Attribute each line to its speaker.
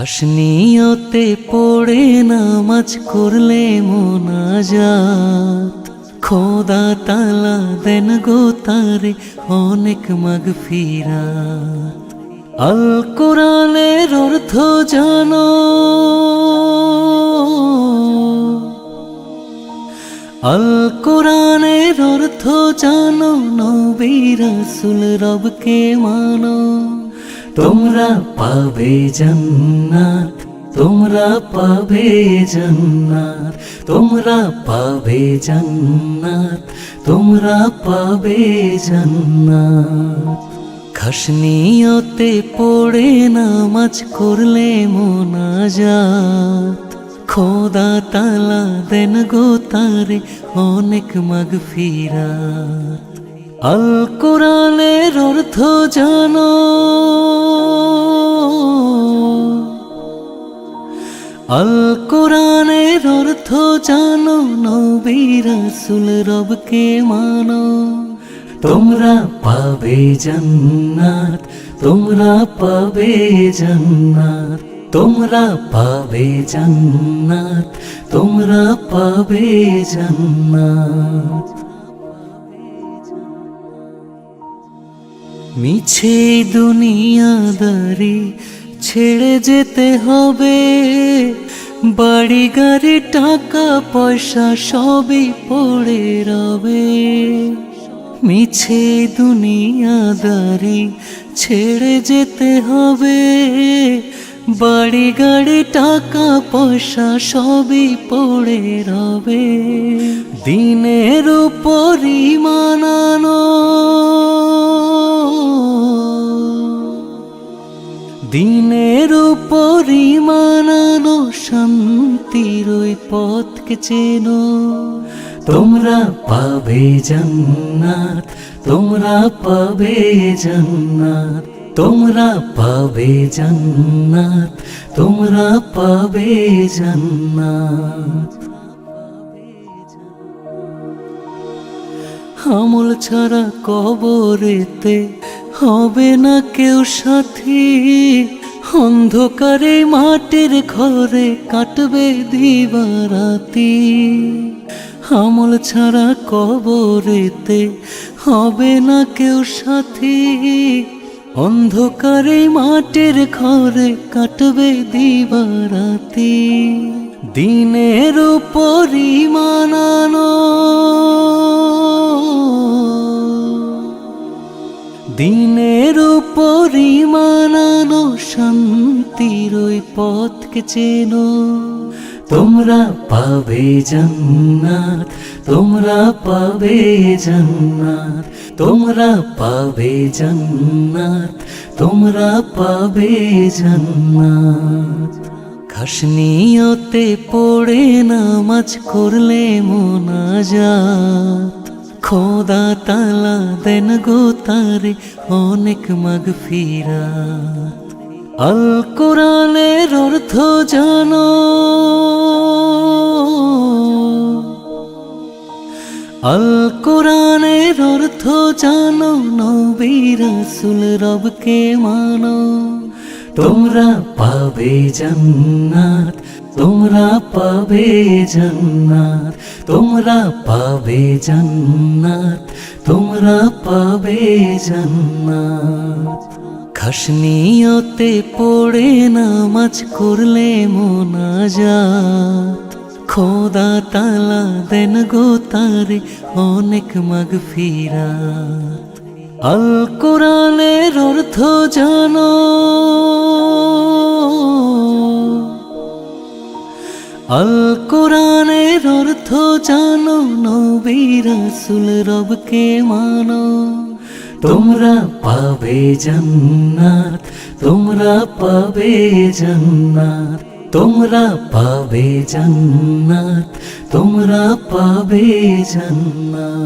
Speaker 1: নিয়তে পড়ে নামাজ করলে মোনাজাত, খোদা তাআলা দেন গো তারে অনেক মাগফিরাত। আল কোরআনের অর্থ জানো, আল কোরআনের অর্থ জানো, নবী রাসূল রবকে মানো, তোমরা পাবে জান্নাত, তোমরা পাবে জান্নাত, তোমরা পাবে জান্নাত, তোমরা পাবে জান্নাত। খাস নিয়তে পড়ে নামাজ করলে মোনাজাত, খোদা তাআলা দেন গো তারে অনেক মাগফিরাত। আল কোরআনের অর্থ জানো, আল কোরআনের অর্থ জানো, নবী রাসূল রবকে মানো, তোমরা পাবে জান্নাত, তোমরা পাবে জান্নাত, তোমরা পাবে জান্নাত, তোমরা পাবে জান্নাত। মিছে দুনিয়াদারি ছেড়ে যেতে হবে, বাড়ি গাড়ি টাকা পয়সা সবই পড়ে রবে। মিছে দুনিয়াদারি ছেড়ে যেতে হবে, বাড়ি গাড়ি টাকা পয়সা সবই পড়ে রবে। দিনের উপর ঈমান আনো, দিনের উপর ঈমান আনো, শান্তির ওই পথকে চেনো, তোমরা পাবে জান্নাত, তোমরা পাবে জান্নাত, তোমরা পাবে জান্নাত, তোমরা পাবে জান্নাত। আমল ছাড়া কবরেতে হবে না কেউ সাথী, অন্ধকারে মাটির ঘরে কাটবে দিবারাতি। আমল ছাড়া কবরেতে হবে না কেউ সাথী, অন্ধকারে মাটির ঘরে কাটবে দিবারাতি। দিনের উপর ঈমান আনো, দিনের উপর ঈমান আনো, শান্তির ওই পথকে চেনো, তোমরা পাবে জান্নাত, তোমরা পাবে জান্নাত, তোমরা পাবে জান্নাত, তোমরা পাবে জান্নাত। খাস নিয়তে পড়ে নামাজ করলে মোনাজাত, খোদা তাআলা দেন গো তারে অনেক মাগফিরাত। আল কোরআনের অর্থ জানো, আল কোরআনের অর্থ জানো, নবী রাসূল রবকে মানো, তোমরা পাবে জান্নাত, তোমরা পাবে জান্নাত, তোমরা পাবে জান্নাত, তোমরা পাবে জান্নাত। খাস নিয়তে পড়ে নামাজ করলে মোনাজাত, খোদা তাআলা দেন গো তারে অনেক মাগফিরাত। আল কোরআনের অর্থ জানো, আল কোরআনের অর্থ জানো, নবী রাসূল রবকে মানো, তোমরা পাবে জান্নাত, তোমরা পাবে জান্নাত, তোমরা পাবে জান্নাত, তোমরা পাবে জান্নাত।